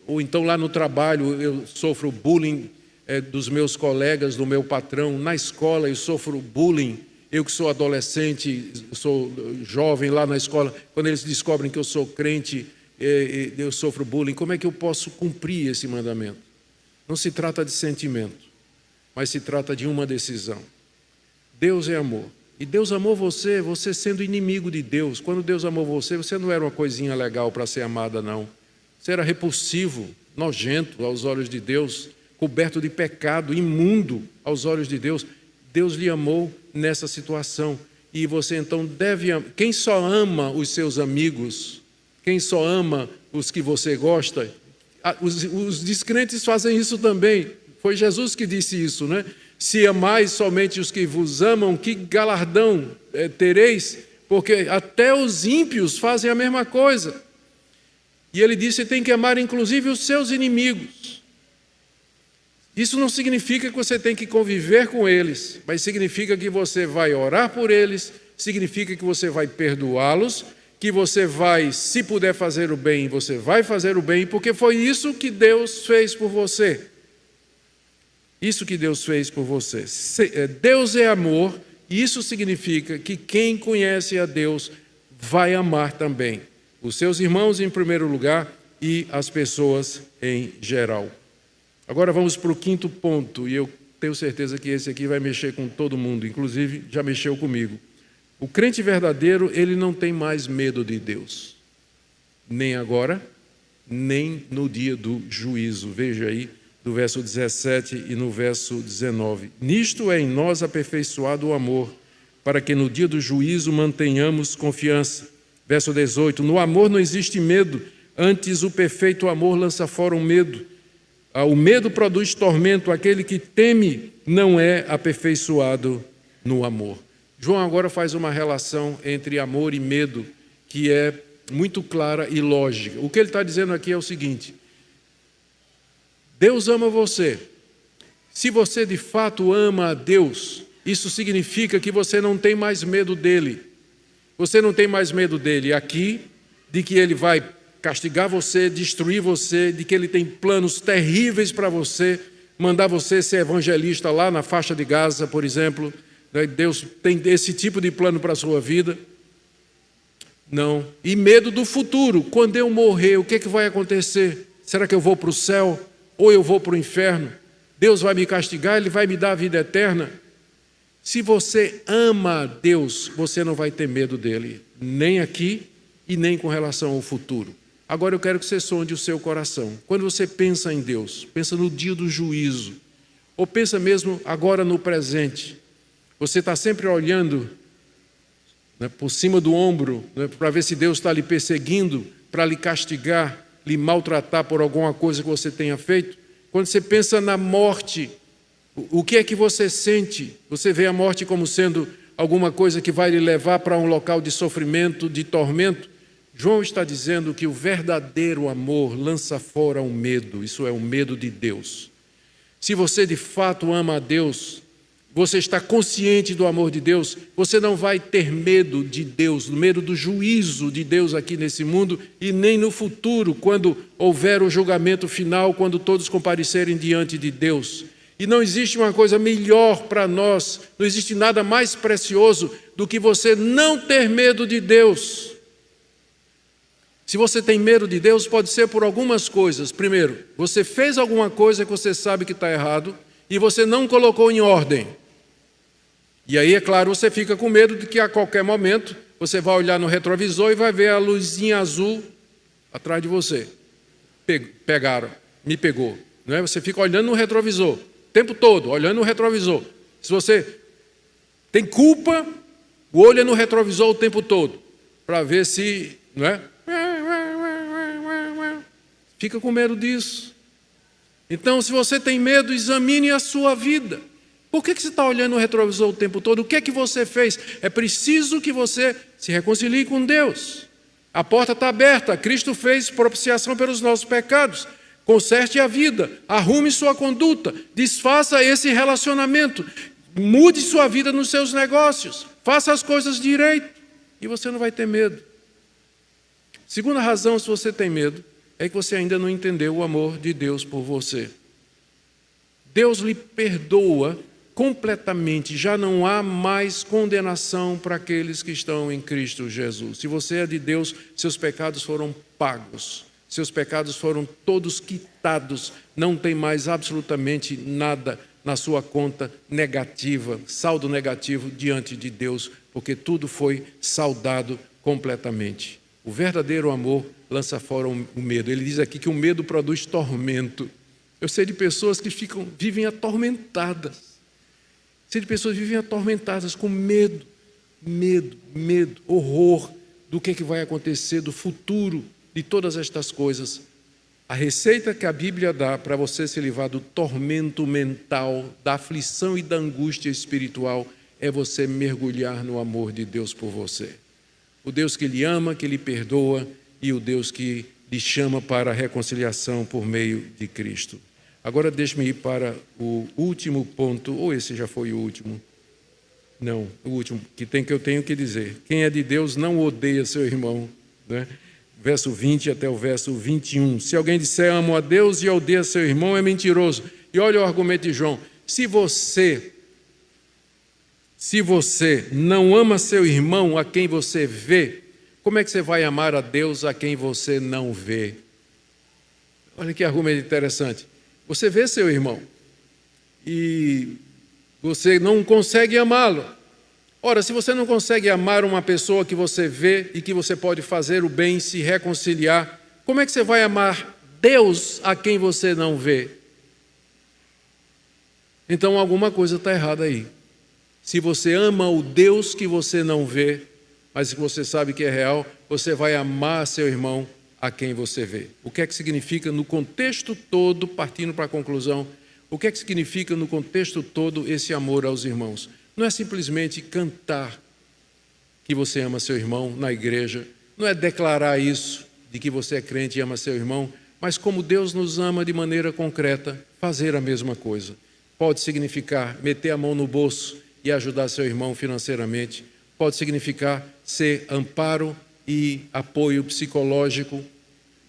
ou então lá no trabalho eu sofro bullying dos meus colegas, do meu patrão. Na escola eu sofro bullying. Eu que sou adolescente, sou jovem lá na escola, quando eles descobrem que eu sou crente, eu sofro bullying. Como é que eu posso cumprir esse mandamento? Não se trata de sentimento, mas se trata de uma decisão. Deus é amor. E Deus amou você, você sendo inimigo de Deus. Quando Deus amou você, você não era uma coisinha legal para ser amada, não. Você era repulsivo, nojento aos olhos de Deus, coberto de pecado, imundo aos olhos de Deus. Deus lhe amou nessa situação. E você então deve amar. Quem só ama os seus amigos, quem só ama os que você gosta, os descrentes fazem isso também. Foi Jesus que disse isso, né? Se amais somente os que vos amam, que galardão tereis? Porque até os ímpios fazem a mesma coisa. E ele disse que tem que amar inclusive os seus inimigos. Isso não significa que você tem que conviver com eles, mas significa que você vai orar por eles, significa que você vai perdoá-los, que você vai, se puder fazer o bem, você vai fazer o bem, porque foi isso que Deus fez por você. Isso que Deus fez por você. Deus é amor, e isso significa que quem conhece a Deus vai amar também os seus irmãos em primeiro lugar e as pessoas em geral. Agora vamos para o quinto ponto, e eu tenho certeza que esse aqui vai mexer com todo mundo, inclusive já mexeu comigo. O crente verdadeiro, ele não tem mais medo de Deus, nem agora, nem no dia do juízo. Veja aí, do verso 17 e no verso 19. Nisto é em nós aperfeiçoado o amor, para que no dia do juízo mantenhamos confiança. Verso 18. No amor não existe medo, antes o perfeito amor lança fora o medo. O medo produz tormento, aquele que teme não é aperfeiçoado no amor. João agora faz uma relação entre amor e medo, que é muito clara e lógica. O que ele está dizendo aqui é o seguinte: Deus ama você. Se você de fato ama a Deus, isso significa que você não tem mais medo dele. Você não tem mais medo dele aqui, de que ele vai castigar você, destruir você, de que ele tem planos terríveis para você, mandar você ser evangelista lá na faixa de Gaza, por exemplo. Deus tem esse tipo de plano para a sua vida. Não. E medo do futuro. Quando eu morrer, o que vai acontecer? Será que eu vou para o céu ou eu vou para o inferno? Deus vai me castigar, Ele vai me dar a vida eterna? Se você ama a Deus, você não vai ter medo dele, nem aqui e nem com relação ao futuro. Agora eu quero que você sonde o seu coração. Quando você pensa em Deus, pensa no dia do juízo, ou pensa mesmo agora no presente, você está sempre olhando, né, por cima do ombro, né, para ver se Deus está lhe perseguindo, para lhe castigar, lhe maltratar por alguma coisa que você tenha feito. Quando você pensa na morte, o que é que você sente? Você vê a morte como sendo alguma coisa que vai lhe levar para um local de sofrimento, de tormento? João está dizendo que o verdadeiro amor lança fora o medo, isso é o medo de Deus. Se você de fato ama a Deus, você está consciente do amor de Deus, você não vai ter medo de Deus, medo do juízo de Deus aqui nesse mundo e nem no futuro, quando houver o julgamento final, quando todos comparecerem diante de Deus. E não existe uma coisa melhor para nós, não existe nada mais precioso do que você não ter medo de Deus. Se você tem medo de Deus, pode ser por algumas coisas. Primeiro, você fez alguma coisa que você sabe que está errado e você não colocou em ordem. E aí, é claro, você fica com medo de que a qualquer momento você vai olhar no retrovisor e vai ver a luzinha azul atrás de você. Pegaram, me pegou. Não é? Você fica olhando no retrovisor, o tempo todo, olhando no retrovisor. Se você tem culpa, o olho é no retrovisor o tempo todo, para ver se... não é? Fica com medo disso. Então, se você tem medo, examine a sua vida. Por que você está olhando o retrovisor o tempo todo? O que é que você fez? É preciso que você se reconcilie com Deus. A porta está aberta. Cristo fez propiciação pelos nossos pecados. Conserte a vida. Arrume sua conduta. Desfaça esse relacionamento. Mude sua vida nos seus negócios. Faça as coisas direito. E você não vai ter medo. Segunda razão, se você tem medo, é que você ainda não entendeu o amor de Deus por você. Deus lhe perdoa completamente, já não há mais condenação para aqueles que estão em Cristo Jesus. Se você é de Deus, seus pecados foram pagos, seus pecados foram todos quitados, não tem mais absolutamente nada na sua conta negativa, saldo negativo diante de Deus, porque tudo foi saldado completamente. O verdadeiro amor lança fora o medo. Ele diz aqui que o medo produz tormento. Eu sei de pessoas que vivem atormentadas. Sei de pessoas que vivem atormentadas com medo, horror do que vai acontecer, do futuro, de todas estas coisas. A receita que a Bíblia dá para você se livrar do tormento mental, da aflição e da angústia espiritual, é você mergulhar no amor de Deus por você. O Deus que lhe ama, que lhe perdoa, e o Deus que lhe chama para a reconciliação por meio de Cristo. Agora deixe-me ir para o último ponto, ou esse já foi o último? Não, o último que eu tenho que dizer. Quem é de Deus não odeia seu irmão, né? Verso 20 até o verso 21. Se alguém disser amo a Deus e odeia seu irmão, é mentiroso. E olha o argumento de João. Se você não ama seu irmão a quem você vê, como é que você vai amar a Deus a quem você não vê? Olha que argumento interessante. Você vê seu irmão e você não consegue amá-lo. Ora, se você não consegue amar uma pessoa que você vê e que você pode fazer o bem, se reconciliar, como é que você vai amar Deus a quem você não vê? Então alguma coisa está errada aí. Se você ama o Deus que você não vê, mas que você sabe que é real, você vai amar seu irmão a quem você vê. O que é que significa no contexto todo, partindo para a conclusão, o que é que significa no contexto todo esse amor aos irmãos? Não é simplesmente cantar que você ama seu irmão na igreja, não é declarar isso, de que você é crente e ama seu irmão, mas como Deus nos ama de maneira concreta, fazer a mesma coisa. Pode significar meter a mão no bolso e ajudar seu irmão financeiramente, pode significar ser amparo e apoio psicológico,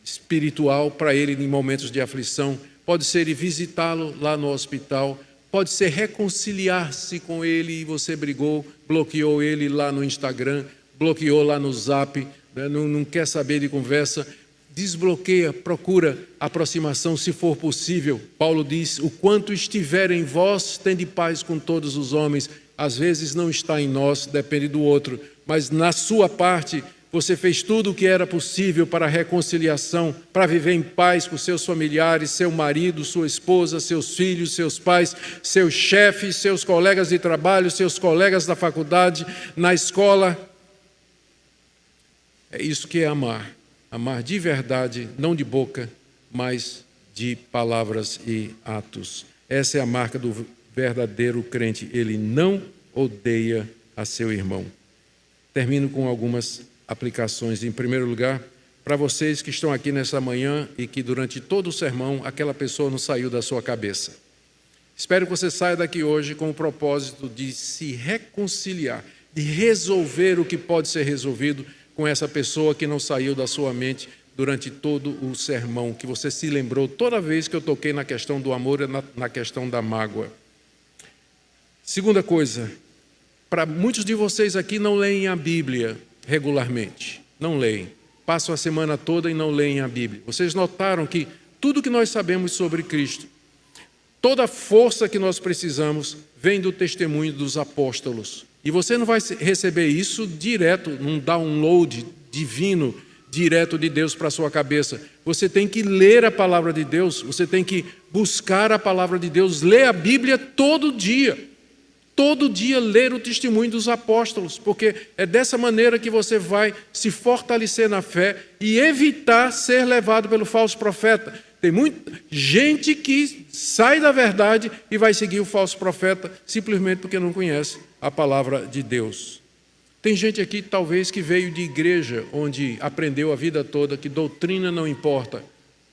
espiritual para ele em momentos de aflição, pode ser ir visitá-lo lá no hospital, pode ser reconciliar-se com ele e você brigou, bloqueou ele lá no Instagram, bloqueou lá no Zap, né? Não quer saber de conversa, desbloqueia, procura aproximação se for possível. Paulo diz, o quanto estiver em vós, tende paz com todos os homens. Às vezes não está em nós, depende do outro, mas na sua parte, você fez tudo o que era possível para a reconciliação, para viver em paz com seus familiares, seu marido, sua esposa, seus filhos, seus pais, seus chefes, seus colegas de trabalho, seus colegas da faculdade, na escola. É isso que é amar. Amar de verdade, não de boca, mas de palavras e atos. Essa é a marca do verdadeiro crente. Ele não odeia a seu irmão. Termino com algumas aplicações. Em primeiro lugar, para vocês que estão aqui nessa manhã e que durante todo o sermão aquela pessoa não saiu da sua cabeça. Espero que você saia daqui hoje com o propósito de se reconciliar, de resolver o que pode ser resolvido com essa pessoa que não saiu da sua mente durante todo o sermão, que você se lembrou toda vez que eu toquei na questão do amor e na questão da mágoa. Segunda coisa, para muitos de vocês aqui não leem a Bíblia regularmente, não leem, passam a semana toda e não leem a Bíblia. Vocês notaram que tudo que nós sabemos sobre Cristo, toda a força que nós precisamos, vem do testemunho dos apóstolos. E você não vai receber isso direto, num download divino, direto de Deus para a sua cabeça. Você tem que ler a palavra de Deus, você tem que buscar a palavra de Deus, ler a Bíblia todo dia. Todo dia ler o testemunho dos apóstolos, porque é dessa maneira que você vai se fortalecer na fé e evitar ser levado pelo falso profeta. Tem muita gente que sai da verdade e vai seguir o falso profeta simplesmente porque não conhece a palavra de Deus. Tem gente aqui talvez que veio de igreja onde aprendeu a vida toda que doutrina não importa,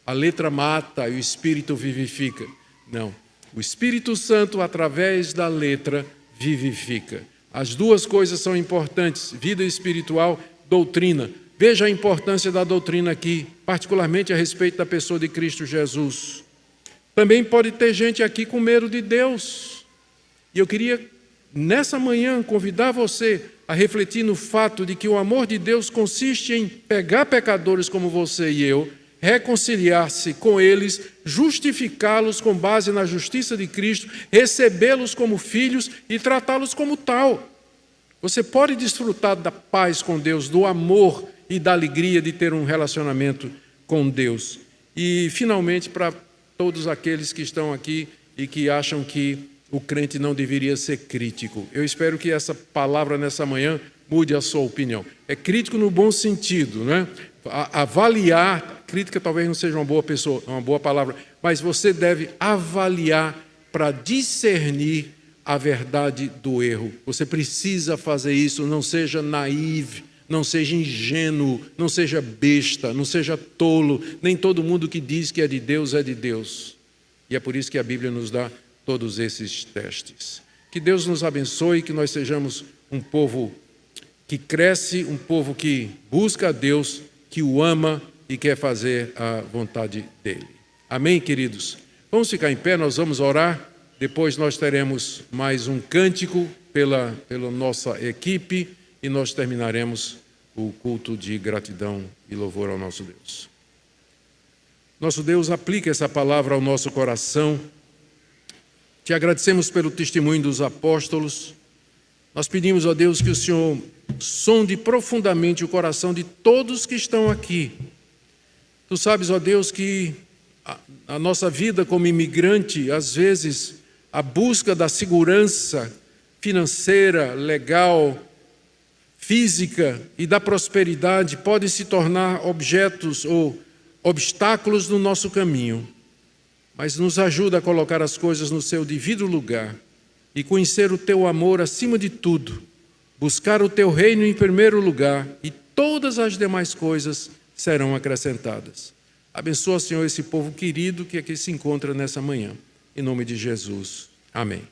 a letra mata e o espírito vivifica. Não. O Espírito Santo, através da letra, vivifica. As duas coisas são importantes, vida espiritual, doutrina. Veja a importância da doutrina aqui, particularmente a respeito da pessoa de Cristo Jesus. Também pode ter gente aqui com medo de Deus. E eu queria, nessa manhã, convidar você a refletir no fato de que o amor de Deus consiste em pegar pecadores como você e eu, reconciliar-se com eles, justificá-los com base na justiça de Cristo, recebê-los como filhos e tratá-los como tal. Você pode desfrutar da paz com Deus, do amor e da alegria de ter um relacionamento com Deus. E, finalmente, para todos aqueles que estão aqui e que acham que o crente não deveria ser crítico, eu espero que essa palavra nessa manhã mude a sua opinião. É crítico no bom sentido, né? Avaliar, crítica talvez não seja uma boa palavra, mas você deve avaliar para discernir a verdade do erro. Você precisa fazer isso, não seja naive, não seja ingênuo, não seja besta, não seja tolo. Nem todo mundo que diz que é de Deus é de Deus. E é por isso que a Bíblia nos dá todos esses testes. Que Deus nos abençoe, que nós sejamos um povo que cresce, um povo que busca a Deus, que o ama e quer fazer a vontade dEle. Amém, queridos? Vamos ficar em pé, nós vamos orar. Depois nós teremos mais um cântico pela nossa equipe e nós terminaremos o culto de gratidão e louvor ao nosso Deus. Nosso Deus, aplica essa palavra ao nosso coração. Te agradecemos pelo testemunho dos apóstolos. Nós pedimos a Deus que o Senhor sonde profundamente o coração de todos que estão aqui. Tu sabes, ó Deus, que a nossa vida como imigrante, às vezes, a busca da segurança financeira, legal, física e da prosperidade pode se tornar objetos ou obstáculos no nosso caminho. Mas nos ajuda a colocar as coisas no seu devido lugar e conhecer o Teu amor acima de tudo, buscar o Teu reino em primeiro lugar e todas as demais coisas serão acrescentadas. Abençoa, Senhor, esse povo querido que aqui se encontra nessa manhã. Em nome de Jesus. Amém.